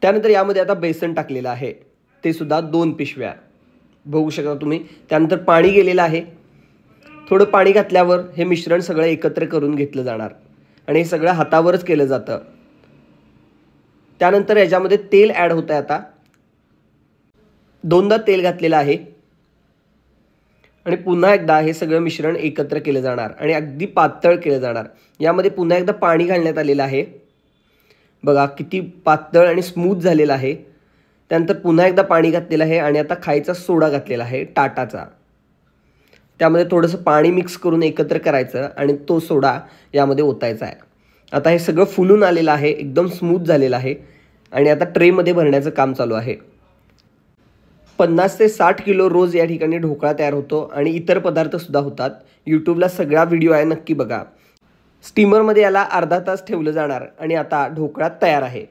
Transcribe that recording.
त्यानंतर यामध्ये आता बेसन टाकलेलं आहे, ते सुद्धा 2 पिशव्या बघू शकता तुम्ही. त्यानंतर पाणी गेलेलं आहे. थोडं पाणी घातल्यावर हे मिश्रण सगळं एकत्र करून घेतलं जाणार आणि हे सगळं हातावरच केलं जातं. त्यानंतर याच्यामध्ये तेल ॲड होतं आहे. आता 2दा तेल घातलेलं आहे आणि पुन्हा एकदा हे सगळं मिश्रण एकत्र केलं जाणार आणि अगदी पातळ केलं जाणार. यामध्ये पुन्हा एकदा पाणी घालण्यात आलेलं आहे. बघा किती पातळ आणि स्मूथ झालेलं आहे. त्यानंतर पुन्हा एकदा पाणी घातलेलं आहे आणि आता खायचा सोडा घातलेला आहे टाटाचा. त्यामध्ये थोडंसं पाणी मिक्स करून एकत्र करायचं आणि तो सोडा यामध्ये ओतायचा आहे. आता हे सगळं फुलून आलेलं आहे, एकदम स्मूथ झालेलं आहे आणि आता ट्रेमध्ये भरण्याचं काम चालू आहे. 50 ते 60 किलो रोज या ठिकाणी ढोकळा तयार होतो आणि इतर पदार्थसुद्धा होतात. यूट्यूबला सगळा व्हिडिओ आहे, नक्की बघा. स्टीमरमध्ये याला अर्धा तास ठेवलं जाणार आणि आता ढोकळा तयार आहे.